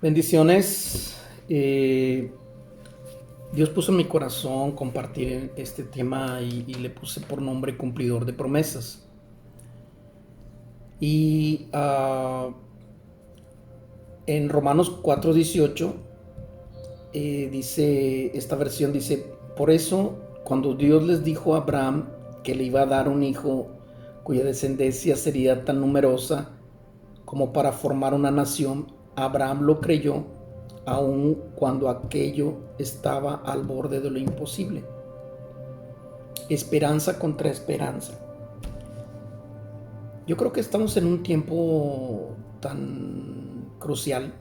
Bendiciones. Dios puso en mi corazón compartir este tema y le puse por nombre cumplidor de promesas. Y en Romanos 4:18 dice, esta versión dice, por eso cuando Dios les dijo a Abraham que le iba a dar un hijo cuya descendencia sería tan numerosa como para formar una nación, Abraham lo creyó aun cuando aquello estaba al borde de lo imposible. Esperanza contra esperanza. Yo creo que estamos en un tiempo tan crucial,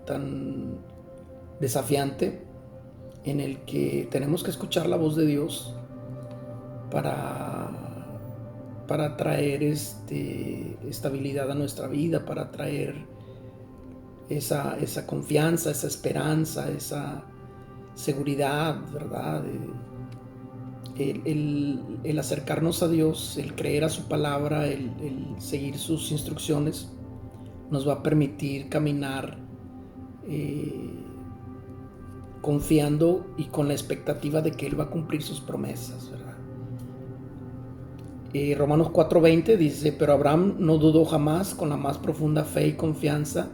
tan desafiante, en el que tenemos que escuchar la voz de Dios para traer estabilidad a nuestra vida, para traer esa confianza, esa esperanza, esa seguridad, ¿verdad? El acercarnos a Dios, el creer a su palabra, el seguir sus instrucciones, nos va a permitir caminar confiando y con la expectativa de que Él va a cumplir sus promesas, ¿verdad? Romanos 4:20 dice, pero Abraham no dudó jamás, con la más profunda fe y confianza,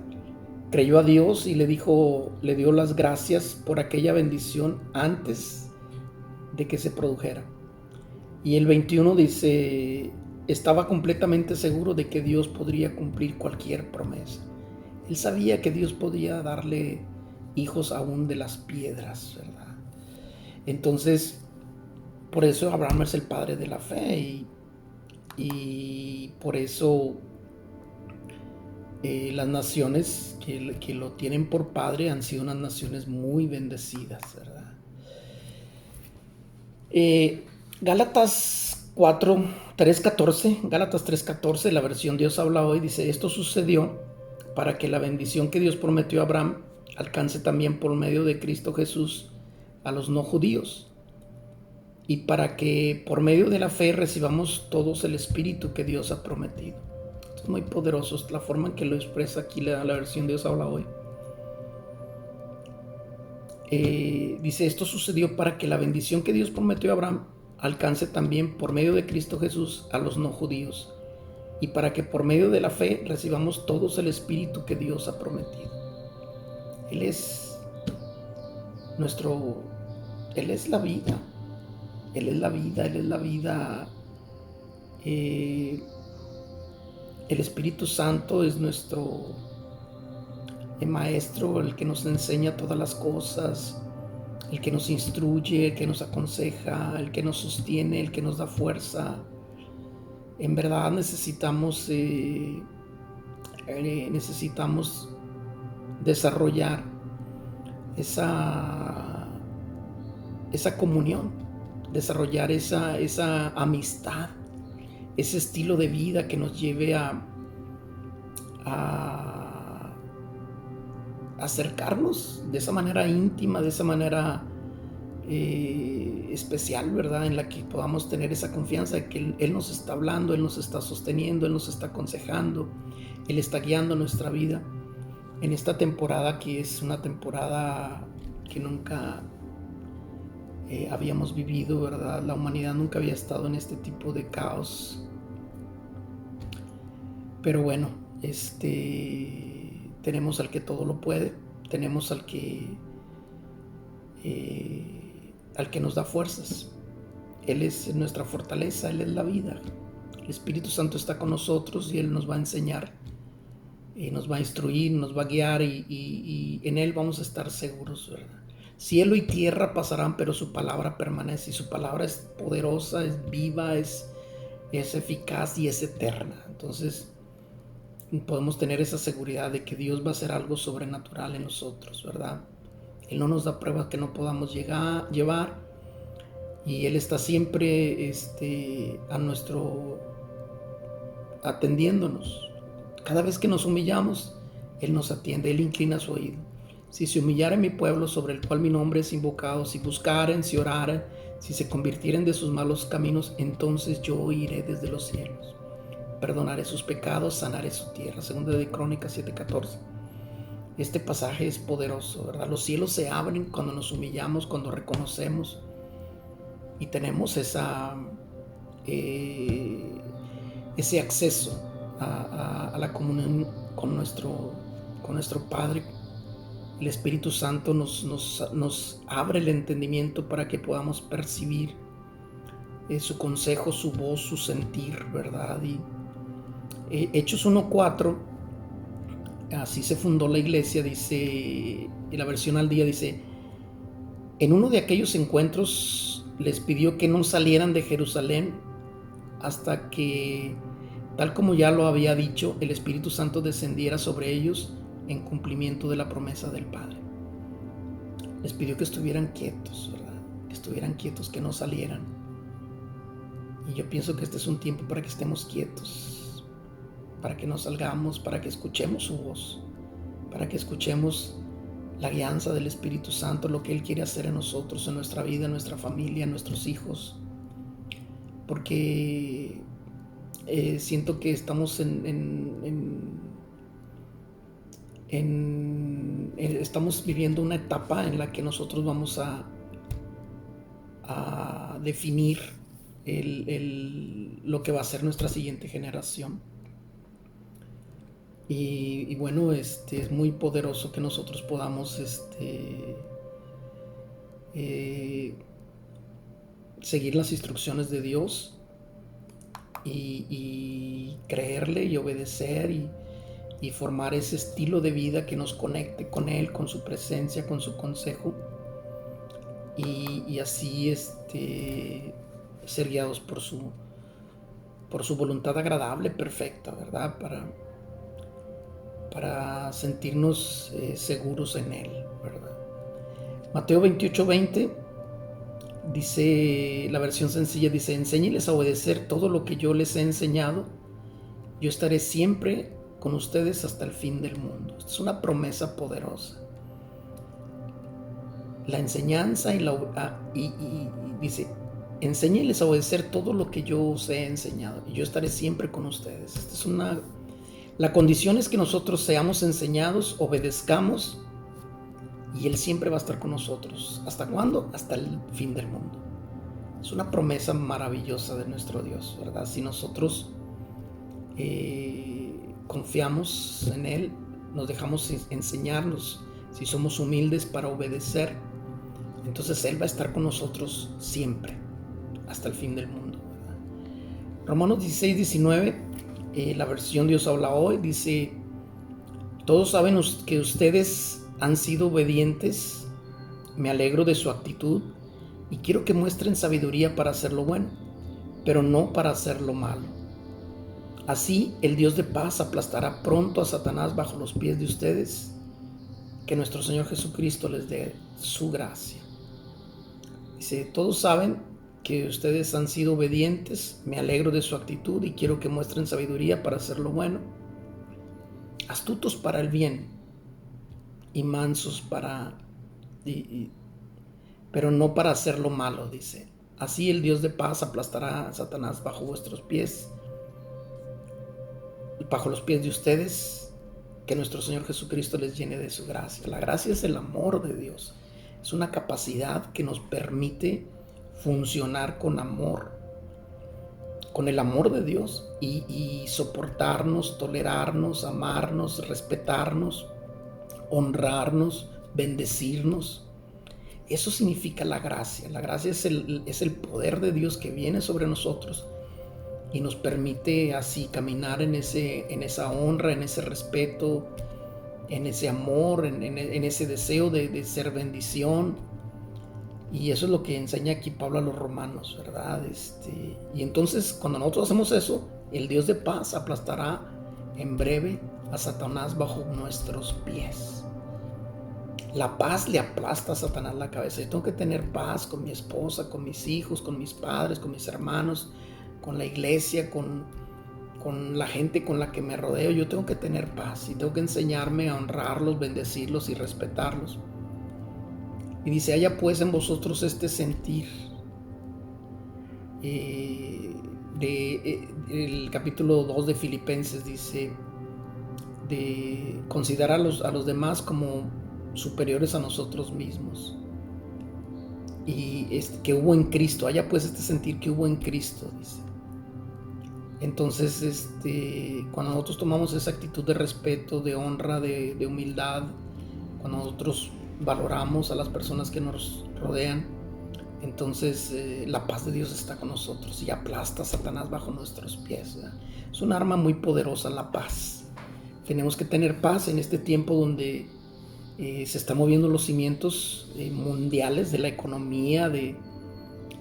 creyó a Dios y le dio las gracias por aquella bendición antes de que se produjera. Y el 21 dice, estaba completamente seguro de que Dios podría cumplir cualquier promesa. Él sabía que Dios podía darle hijos aún de las piedras, ¿verdad? Entonces, por eso Abraham es el padre de la fe y por eso las naciones que lo tienen por padre han sido unas naciones muy bendecidas, ¿verdad? Gálatas 3:14, la versión Dios habla hoy, dice, esto sucedió para que la bendición que Dios prometió a Abraham alcance también por medio de Cristo Jesús a los no judíos, y para que por medio de la fe recibamos todos el Espíritu que Dios ha prometido. Esto es muy poderoso, es la forma en que lo expresa aquí la versión Dios habla hoy. Dice, esto sucedió para que la bendición que Dios prometió a Abraham alcance también por medio de Cristo Jesús a los no judíos, y para que por medio de la fe recibamos todos el Espíritu que Dios ha prometido. Él es Él es la vida, Él es la vida, Él es la vida. El Espíritu Santo es nuestro Maestro, el que nos enseña todas las cosas, el que nos instruye, el que nos aconseja, el que nos sostiene, el que nos da fuerza. En verdad necesitamos desarrollar esa comunión, desarrollar esa amistad, ese estilo de vida que nos lleve a acercarnos de esa manera íntima, de esa manera especial, ¿verdad? En la que podamos tener esa confianza de que Él nos está hablando, Él nos está sosteniendo, Él nos está aconsejando, Él está guiando nuestra vida en esta temporada que es una temporada que nunca habíamos vivido, ¿verdad? La humanidad nunca había estado en este tipo de caos. Pero bueno, tenemos al que todo lo puede, tenemos al que nos da fuerzas. Él es nuestra fortaleza, Él es la vida. El Espíritu Santo está con nosotros y Él nos va a enseñar, nos va a instruir, nos va a guiar y en Él vamos a estar seguros, ¿verdad? Cielo y tierra pasarán, pero su palabra permanece, y su palabra es poderosa, es viva, es eficaz y es eterna. Entonces podemos tener esa seguridad de que Dios va a hacer algo sobrenatural en nosotros, ¿verdad? Él no nos da pruebas que no podamos llevar, y Él está siempre atendiéndonos. Cada vez que nos humillamos, Él nos atiende, Él inclina su oído. Si se humillare mi pueblo, sobre el cual mi nombre es invocado, si buscaren, si oraren, si se convirtieren de sus malos caminos, entonces yo oiré desde los cielos, perdonaré sus pecados, sanaré su tierra. Segunda de Crónicas 7:14. Este pasaje es poderoso, ¿verdad? Los cielos se abren cuando nos humillamos, cuando reconocemos y tenemos ese acceso a la comunión con nuestro Padre. El Espíritu Santo nos abre el entendimiento para que podamos percibir su consejo, su voz, su sentir, ¿verdad? Y Hechos 1:4, así se fundó la iglesia, dice, en la versión al día dice: en uno de aquellos encuentros les pidió que no salieran de Jerusalén hasta que, tal como ya lo había dicho, el Espíritu Santo descendiera sobre ellos en cumplimiento de la promesa del Padre. Les pidió que estuvieran quietos, ¿verdad? Que estuvieran quietos, que no salieran. Y yo pienso que este es un tiempo para que estemos quietos, para que no salgamos, para que escuchemos su voz, para que escuchemos la guianza del Espíritu Santo, lo que Él quiere hacer en nosotros, en nuestra vida, en nuestra familia, en nuestros hijos. Porque siento que estamos estamos viviendo una etapa en la que nosotros vamos a definir lo que va a ser nuestra siguiente generación. Y bueno, es muy poderoso que nosotros podamos seguir las instrucciones de Dios y creerle y obedecer y formar ese estilo de vida que nos conecte con Él, con su presencia, con su consejo, y así ser guiados por su voluntad agradable, perfecta, ¿verdad? Para sentirnos seguros en Él, ¿verdad? Mateo 28:20 dice, la versión sencilla dice: enséñeles a obedecer todo lo que yo les he enseñado, yo estaré siempre con ustedes hasta el fin del mundo. Esta es una promesa poderosa. La enseñanza y dice: enséñeles a obedecer todo lo que yo os he enseñado y yo estaré siempre con ustedes. Esta es la condición es que nosotros seamos enseñados, obedezcamos, y Él siempre va a estar con nosotros. ¿Hasta cuándo? Hasta el fin del mundo. Es una promesa maravillosa de nuestro Dios, ¿verdad? Si nosotros confiamos en Él, nos dejamos enseñarnos, si somos humildes para obedecer, entonces Él va a estar con nosotros siempre, hasta el fin del mundo, ¿verdad? Romanos 16:19, la versión Dios habla hoy, dice: todos saben que ustedes han sido obedientes, me alegro de su actitud y quiero que muestren sabiduría para hacer lo bueno, pero no para hacer lo malo. Así el Dios de paz aplastará pronto a Satanás bajo los pies de ustedes. Que nuestro Señor Jesucristo les dé su gracia. Dice: todos saben que ustedes han sido obedientes, me alegro de su actitud y quiero que muestren sabiduría para hacer lo bueno, astutos para el bien y mansos pero no para hacer lo malo, dice. Así el Dios de paz aplastará a Satanás bajo vuestros pies, bajo los pies de ustedes. Que nuestro Señor Jesucristo les llene de su gracia. La gracia es el amor de Dios. Es una capacidad que nos permite funcionar con amor, con el amor de Dios, y soportarnos, tolerarnos, amarnos, respetarnos, honrarnos, bendecirnos. Eso significa la gracia. La gracia es el poder de Dios que viene sobre nosotros y nos permite así caminar en esa honra, en ese respeto, en ese amor, en ese deseo de ser bendición. Y eso es lo que enseña aquí Pablo a los romanos, ¿verdad? Y entonces, cuando nosotros hacemos eso, el Dios de paz aplastará en breve a Satanás bajo nuestros pies. La paz le aplasta a Satanás la cabeza. Yo tengo que tener paz con mi esposa, con mis hijos, con mis padres, con mis hermanos, con la iglesia, con la gente con la que me rodeo. Yo tengo que tener paz y tengo que enseñarme a honrarlos, bendecirlos y respetarlos. Y dice: haya pues en vosotros este sentir. El capítulo 2 de Filipenses dice: de considerar a los demás como superiores a nosotros mismos. Y que hubo en Cristo, haya pues sentir que hubo en Cristo, dice. Entonces, cuando nosotros tomamos esa actitud de respeto, de honra, de humildad, cuando nosotros valoramos a las personas que nos rodean, entonces la paz de Dios está con nosotros y aplasta a Satanás bajo nuestros pies, ¿verdad? Es un arma muy poderosa la paz. Tenemos que tener paz en este tiempo donde se están moviendo los cimientos mundiales de la economía, de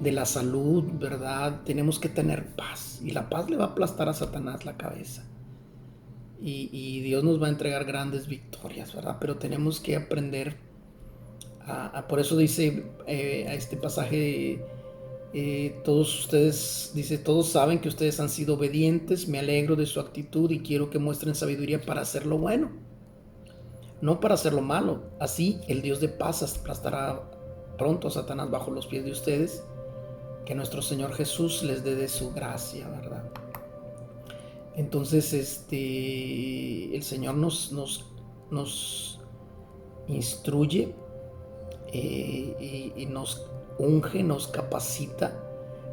la salud, ¿verdad? Tenemos que tener paz, y la paz le va a aplastar a Satanás la cabeza, y Dios nos va a entregar grandes victorias, ¿verdad? Pero tenemos que aprender por eso dice a este pasaje, todos ustedes, dice, todos saben que ustedes han sido obedientes, me alegro de su actitud y quiero que muestren sabiduría para hacer lo bueno, no para hacer lo malo. Así el Dios de paz aplastará pronto a Satanás bajo los pies de ustedes. Que nuestro Señor Jesús les dé de su gracia, ¿verdad? Entonces, el Señor nos instruye y nos unge, nos capacita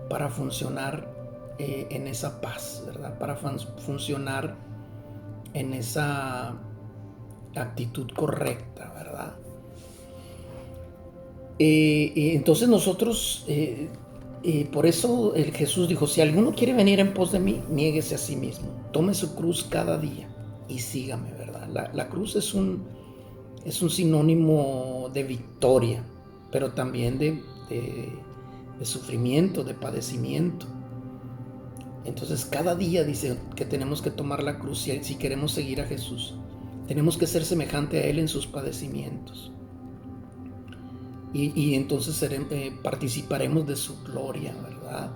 para funcionar en esa paz, ¿verdad? Para funcionar en esa actitud correcta, ¿verdad? Entonces nosotros... por eso Jesús dijo, si alguno quiere venir en pos de mí, niéguese a sí mismo, tome su cruz cada día y sígame, ¿verdad? La cruz es un sinónimo de victoria, pero también de sufrimiento, de padecimiento. Entonces cada día dice que tenemos que tomar la cruz si queremos seguir a Jesús. Tenemos que ser semejante a Él en sus padecimientos. Y entonces participaremos de su gloria, ¿verdad?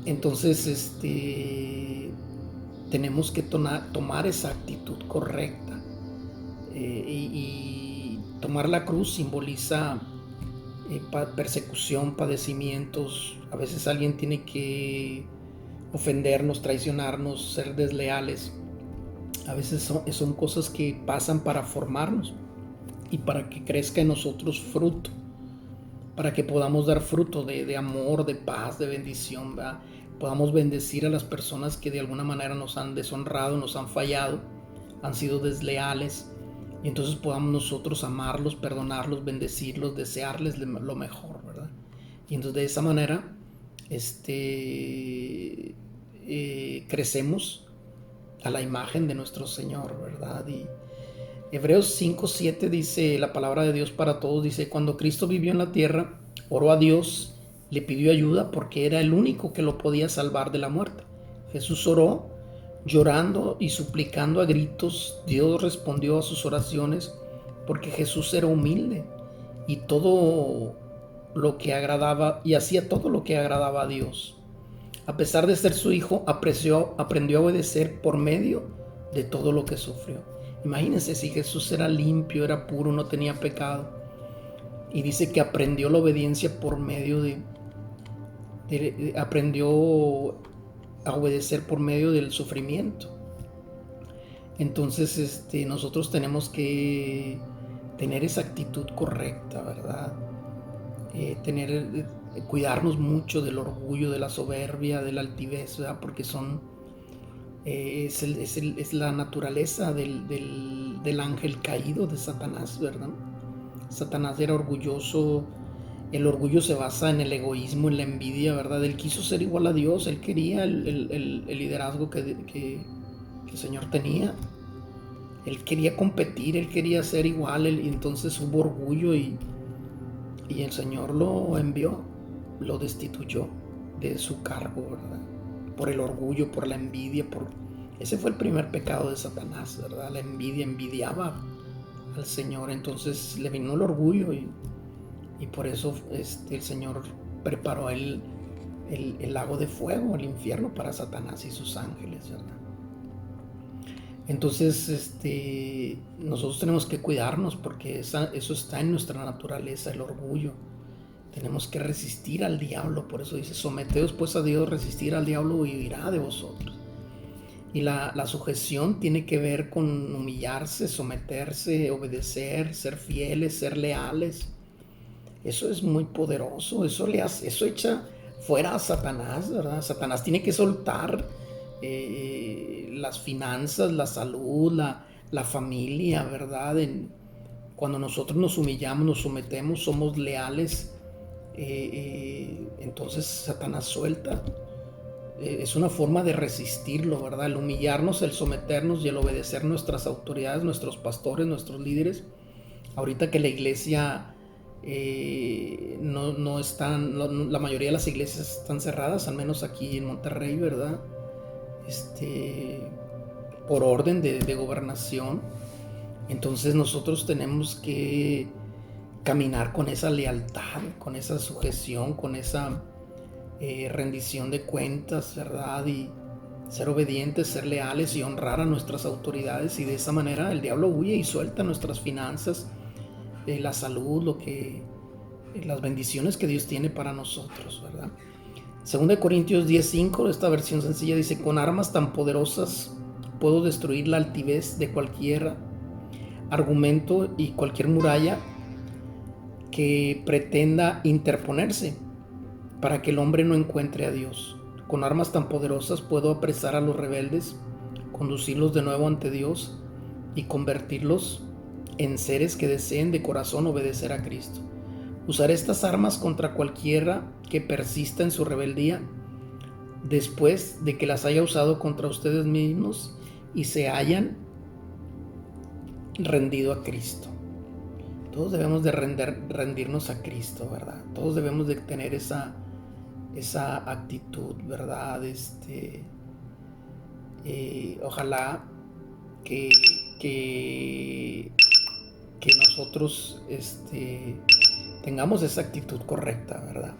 Entonces tenemos que tomar esa actitud correcta. Y tomar la cruz simboliza persecución, padecimientos. A veces alguien tiene que ofendernos, traicionarnos, ser desleales. A veces son cosas que pasan para formarnos y para que crezca en nosotros fruto, para que podamos dar fruto de amor, de paz, de bendición, ¿verdad? Podamos bendecir a las personas que de alguna manera nos han deshonrado, nos han fallado, han sido desleales, y entonces podamos nosotros amarlos, perdonarlos, bendecirlos, desearles lo mejor, ¿verdad? Y entonces de esa manera crecemos a la imagen de nuestro Señor, ¿verdad? Y Hebreos 5:7 dice la palabra de Dios para todos, dice, cuando Cristo vivió en la tierra, oró a Dios, le pidió ayuda porque era el único que lo podía salvar de la muerte. Jesús oró llorando y suplicando a gritos. Dios respondió a sus oraciones porque Jesús era humilde y todo lo que agradaba, y hacía todo lo que agradaba a Dios. A pesar de ser su hijo, aprendió a obedecer por medio de todo lo que sufrió. Imagínense si Jesús era limpio, era puro, no tenía pecado. Y dice que aprendió la obediencia por medio aprendió a obedecer por medio del sufrimiento. Entonces, nosotros tenemos que tener esa actitud correcta, ¿verdad? Cuidarnos mucho del orgullo, de la soberbia, de la altivez, ¿verdad? Porque es la naturaleza del ángel caído de Satanás, ¿verdad? Satanás era orgulloso. El orgullo se basa en el egoísmo, en la envidia, ¿verdad? Él quiso ser igual a Dios, él quería el liderazgo que el Señor tenía. Él quería competir, él quería ser igual, y entonces hubo orgullo y el Señor lo envió, lo destituyó de su cargo, ¿verdad? Por el orgullo, por la envidia, ese fue el primer pecado de Satanás, ¿verdad? La envidia, envidiaba al Señor, entonces le vino el orgullo y por eso el Señor preparó el lago de fuego, el infierno para Satanás y sus ángeles, ¿verdad? Entonces nosotros tenemos que cuidarnos porque eso está en nuestra naturaleza, el orgullo. Tenemos que resistir al diablo, por eso dice, someteos pues a Dios, resistir al diablo y huirá de vosotros. Y la sujeción tiene que ver con humillarse, someterse, obedecer, ser fieles, ser leales. Eso es muy poderoso, eso echa fuera a Satanás, ¿verdad? Satanás tiene que soltar las finanzas, la salud, la familia, ¿verdad? Cuando nosotros nos humillamos, nos sometemos, somos leales, entonces Satanás suelta. Es una forma de resistirlo, ¿verdad? El humillarnos, el someternos y el obedecer nuestras autoridades, nuestros pastores, nuestros líderes. Ahorita que la iglesia no están, la mayoría de las iglesias están cerradas, al menos aquí en Monterrey, ¿verdad? Por orden de gobernación. Entonces nosotros tenemos que caminar con esa lealtad, con esa sujeción, con esa rendición de cuentas, ¿verdad? Y ser obedientes, ser leales y honrar a nuestras autoridades, y de esa manera el diablo huye y suelta nuestras finanzas, la salud, las bendiciones que Dios tiene para nosotros, ¿verdad? 2 Corintios 10:5, esta versión sencilla dice: con armas tan poderosas puedo destruir la altivez de cualquier argumento y cualquier muralla que pretenda interponerse para que el hombre no encuentre a Dios. Con armas tan poderosas puedo apresar a los rebeldes, conducirlos de nuevo ante Dios y convertirlos en seres que deseen de corazón obedecer a Cristo. Usaré estas armas contra cualquiera que persista en su rebeldía después de que las haya usado contra ustedes mismos y se hayan rendido a Cristo. Todos debemos de rendirnos a Cristo, ¿verdad? Todos debemos de tener esa actitud, ¿verdad? Ojalá que nosotros tengamos esa actitud correcta, ¿verdad?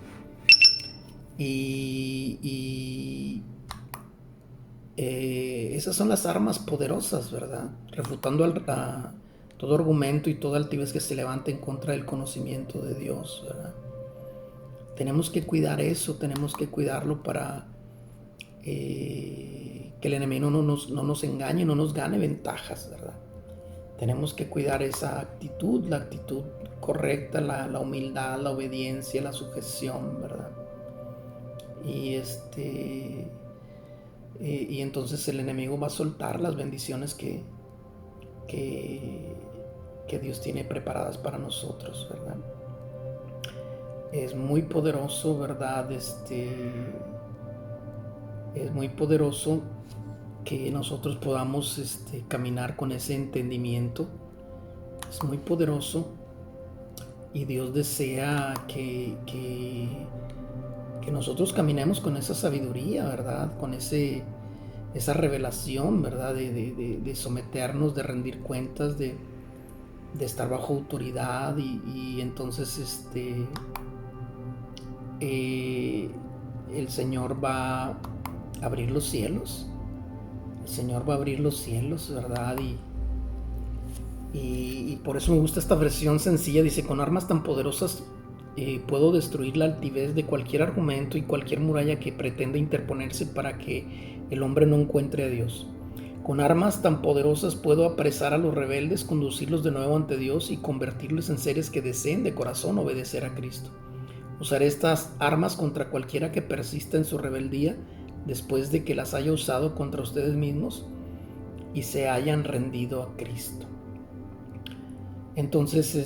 Esas son las armas poderosas, ¿verdad? Refutando a todo argumento y toda altivez que se levante en contra del conocimiento de Dios, ¿verdad? Tenemos que cuidar eso, tenemos que cuidarlo para que el enemigo no nos engañe, no nos gane ventajas, ¿verdad? Tenemos que cuidar esa actitud, la actitud correcta, la humildad, la obediencia, la sujeción, ¿verdad? Y entonces el enemigo va a soltar las bendiciones que Dios tiene preparadas para nosotros, ¿verdad? Es muy poderoso, ¿verdad? Es muy poderoso que nosotros podamos caminar con ese entendimiento. Es muy poderoso y Dios desea que nosotros caminemos con esa sabiduría, ¿verdad? Con esa revelación, ¿verdad? De someternos, de rendir cuentas, de estar bajo autoridad y entonces el Señor va a abrir los cielos. El Señor va a abrir los cielos, ¿verdad? Y por eso me gusta esta versión sencilla. Dice: con armas tan poderosas puedo destruir la altivez de cualquier argumento y cualquier muralla que pretenda interponerse para que el hombre no encuentre a Dios. Con armas tan poderosas puedo apresar a los rebeldes, conducirlos de nuevo ante Dios y convertirlos en seres que deseen de corazón obedecer a Cristo. Usaré estas armas contra cualquiera que persista en su rebeldía después de que las haya usado contra ustedes mismos y se hayan rendido a Cristo. Entonces,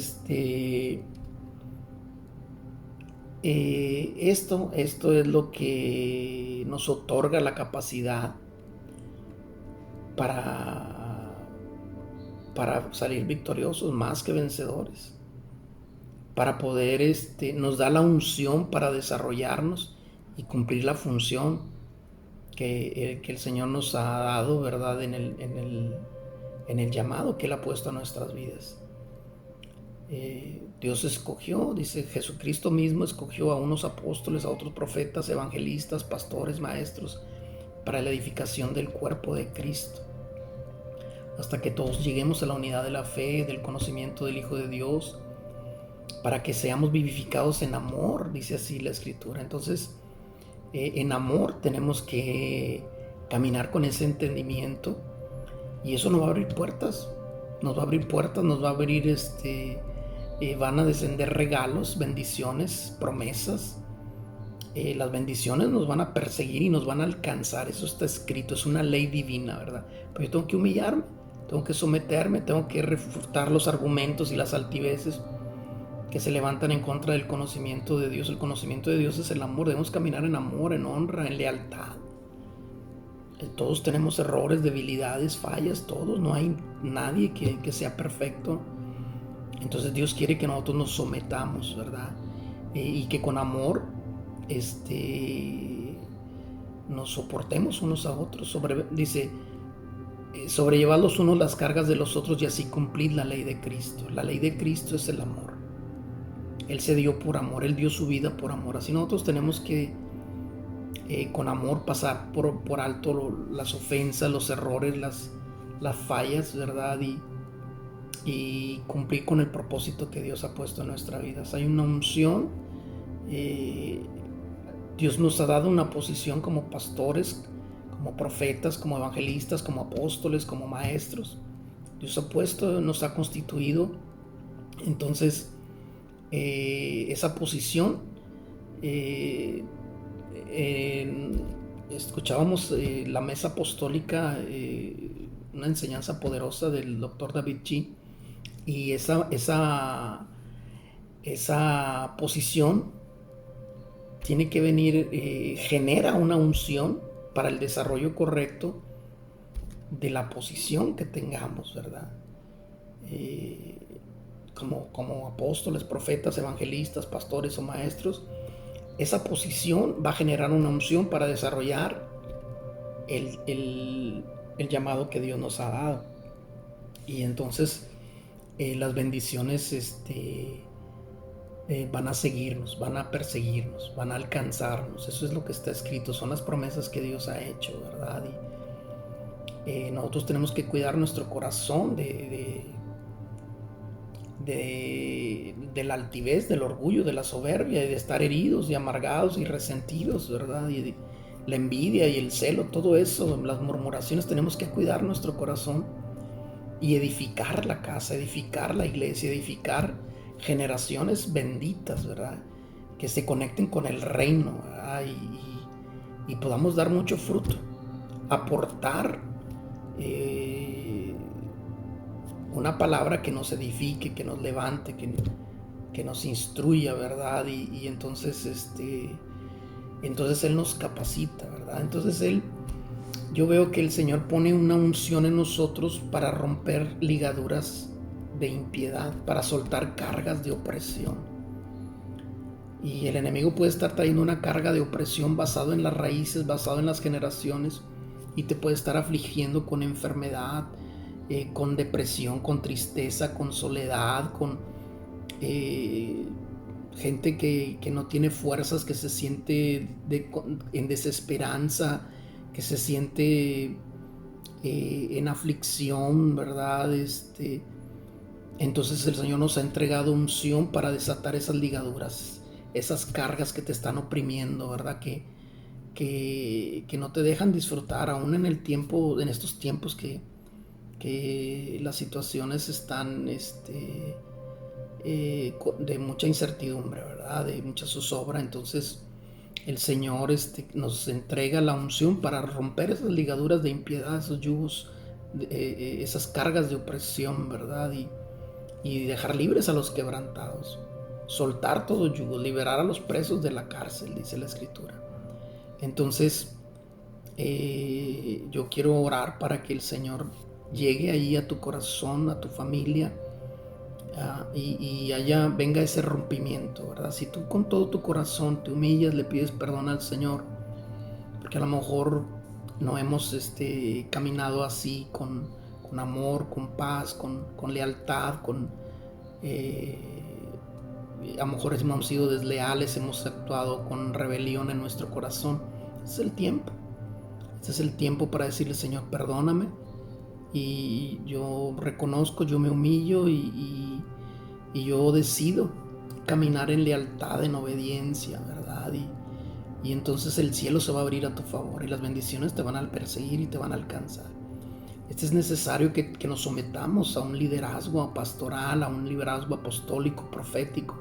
esto es lo que nos otorga la capacidad para salir victoriosos, más que vencedores, para poder, nos da la unción para desarrollarnos y cumplir la función que el Señor nos ha dado, ¿verdad? En el llamado que Él ha puesto a nuestras vidas. Dios escogió, dice Jesucristo mismo, escogió a unos apóstoles, a otros profetas, evangelistas, pastores, maestros, para la edificación del cuerpo de Cristo, hasta que todos lleguemos a la unidad de la fe, del conocimiento del Hijo de Dios, para que seamos vivificados en amor, dice así la Escritura. Entonces, en amor tenemos que caminar con ese entendimiento, y eso nos va a abrir puertas, nos va a abrir puertas, nos va a abrir van a descender regalos, bendiciones, promesas. Las bendiciones nos van a perseguir y nos van a alcanzar, eso está escrito, es una ley divina, ¿verdad? Pero yo tengo que humillarme, tengo que someterme, tengo que refutar los argumentos y las altiveces que se levantan en contra del conocimiento de Dios. El conocimiento de Dios es el amor, debemos caminar en amor, en honra, en lealtad. Todos tenemos errores, debilidades, fallas, todos, no hay nadie que sea perfecto. Entonces Dios quiere que nosotros nos sometamos, ¿verdad? Y que con amor nos soportemos unos a otros. Dice, sobrellevad los unos las cargas de los otros y así cumplid la ley de Cristo. La ley de Cristo es el amor. Él se dio por amor, Él dio su vida por amor. Así nosotros tenemos que con amor pasar por alto las ofensas, los errores, las fallas, ¿verdad? Y cumplir con el propósito que Dios ha puesto en nuestra vida. Hay una unción. Dios nos ha dado una posición como pastores, como profetas, como evangelistas, como apóstoles, como maestros. Dios ha puesto, nos ha constituido. Entonces, esa posición, escuchábamos la mesa apostólica, una enseñanza poderosa del doctor David G. Y esa posición tiene que venir, genera una unción para el desarrollo correcto de la posición que tengamos, ¿verdad? Como apóstoles, profetas, evangelistas, pastores o maestros, esa posición va a generar una unción para desarrollar el llamado que Dios nos ha dado. Y entonces las bendiciones van a seguirnos, van a perseguirnos, van a alcanzarnos. Eso es lo que está escrito, son las promesas que Dios ha hecho, ¿verdad? Y nosotros tenemos que cuidar nuestro corazón de la altivez, del orgullo, de la soberbia, y de estar heridos y amargados y resentidos, ¿verdad? Y la envidia y el celo, todo eso, las murmuraciones. Tenemos que cuidar nuestro corazón y edificar la casa, edificar la iglesia, edificar generaciones benditas, ¿verdad? Que se conecten con el reino, ¿verdad? Y podamos dar mucho fruto, aportar una palabra que nos edifique, que nos levante, que nos instruya, ¿verdad? Y entonces, entonces Él nos capacita, ¿verdad? Entonces yo veo que el Señor pone una unción en nosotros para romper ligaduras de impiedad, para soltar cargas de opresión. Y el enemigo puede estar trayendo una carga de opresión basado en las raíces, basado en las generaciones, y te puede estar afligiendo con enfermedad, con depresión, con tristeza, con soledad, con gente que no tiene fuerzas, que se siente en desesperanza, que se siente en aflicción, ¿verdad? Entonces el Señor nos ha entregado unción para desatar esas ligaduras, esas cargas que te están oprimiendo, ¿verdad? Que no te dejan disfrutar, aún en estos tiempos que las situaciones están de mucha incertidumbre, ¿verdad? De mucha zozobra. Entonces el Señor nos entrega la unción para romper esas ligaduras de impiedad, esos yugos, esas cargas de opresión, ¿verdad? Y dejar libres a los quebrantados, soltar todo yugo, liberar a los presos de la cárcel, dice la Escritura. Entonces yo quiero orar para que el Señor llegue ahí a tu corazón, a tu familia, y allá venga ese rompimiento, ¿verdad? Si tú con todo tu corazón te humillas, le pides perdón al Señor, porque a lo mejor no hemos caminado así con amor, con paz, con lealtad, a lo mejor hemos sido desleales, hemos actuado con rebelión en nuestro corazón. Este es el tiempo para decirle: Señor, perdóname, y yo reconozco, yo me humillo, y yo decido caminar en lealtad, en obediencia, ¿verdad? y entonces el cielo se va a abrir a tu favor y las bendiciones te van a perseguir y te van a alcanzar. Es necesario que nos sometamos a un liderazgo pastoral, a un liderazgo apostólico, profético.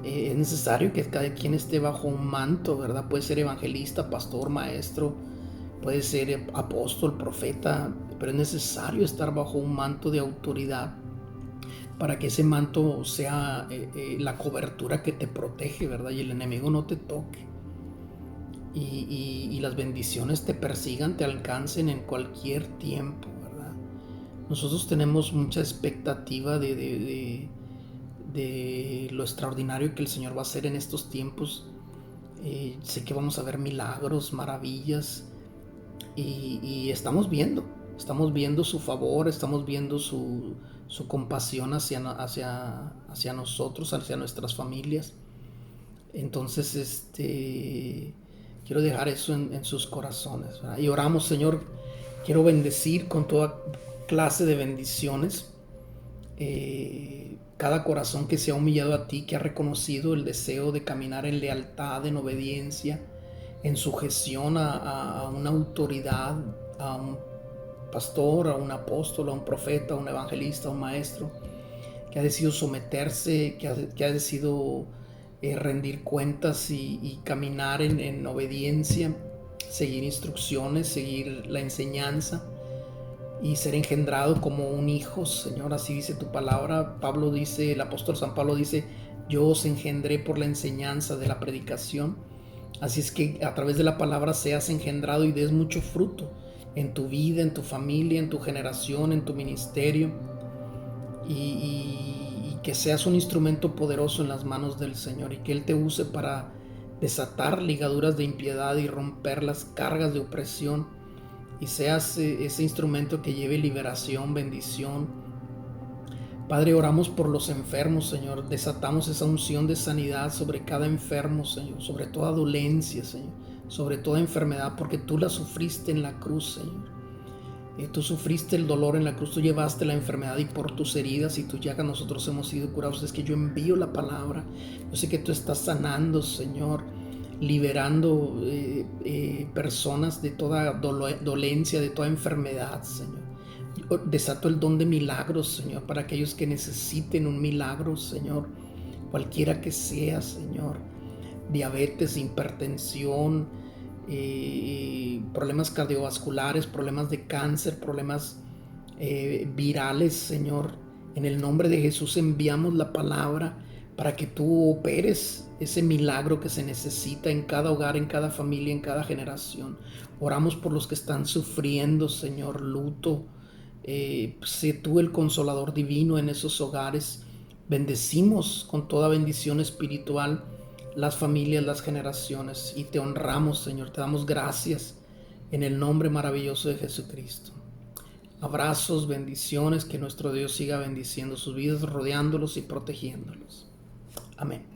Es necesario que cada quien esté bajo un manto, ¿verdad? Puede ser evangelista, pastor, maestro, puede ser apóstol, profeta, pero es necesario estar bajo un manto de autoridad para que ese manto sea la cobertura que te protege, ¿verdad? Y el enemigo no te toque. Y las bendiciones te persigan, te alcancen en cualquier tiempo, ¿verdad? Nosotros tenemos mucha expectativa de lo extraordinario que el Señor va a hacer en estos tiempos. Sé que vamos a ver milagros, maravillas, y estamos viendo su favor, estamos viendo su compasión hacia nosotros, hacia nuestras familias. Entonces, quiero dejar eso en sus corazones, ¿verdad? Y oramos, Señor, quiero bendecir con toda clase de bendiciones cada corazón que se ha humillado a ti, que ha reconocido el deseo de caminar en lealtad, en obediencia, en sujeción a una autoridad, a un pastor, a un apóstol, a un profeta, a un evangelista, a un maestro, que ha decidido someterse, que ha decidido rendir cuentas y caminar en obediencia, seguir instrucciones, seguir la enseñanza y ser engendrado como un hijo, Señor. Así dice tu palabra. Pablo dice, el apóstol San Pablo dice, yo os engendré por la enseñanza de la predicación. Así es que a través de la palabra seas engendrado y des mucho fruto en tu vida, en tu familia, en tu generación, en tu ministerio, y que seas un instrumento poderoso en las manos del Señor, y que Él te use para desatar ligaduras de impiedad y romper las cargas de opresión, y seas ese instrumento que lleve liberación, bendición. Padre, oramos por los enfermos, Señor. Desatamos esa unción de sanidad sobre cada enfermo, Señor, sobre toda dolencia, Señor, sobre toda enfermedad, porque tú la sufriste en la cruz, Señor. Tú sufriste el dolor en la cruz, tú llevaste la enfermedad, y por tus heridas y tus llagas nosotros hemos sido curados. Es que yo envío la palabra. Yo sé que tú estás sanando, Señor, liberando personas de toda dolencia, de toda enfermedad, Señor. Yo desato el don de milagros, Señor, para aquellos que necesiten un milagro, Señor, cualquiera que sea, Señor. Diabetes, hipertensión, problemas cardiovasculares, problemas de cáncer, problemas virales, Señor. En el nombre de Jesús enviamos la palabra para que tú operes ese milagro que se necesita en cada hogar, en cada familia, en cada generación. Oramos por los que están sufriendo, Señor, luto. Sé tú el consolador divino en esos hogares. Bendecimos con toda bendición espiritual las familias, las generaciones, y te honramos, Señor. Te damos gracias en el nombre maravilloso de Jesucristo. Abrazos, bendiciones, que nuestro Dios siga bendiciendo sus vidas, rodeándolos y protegiéndolos. Amén.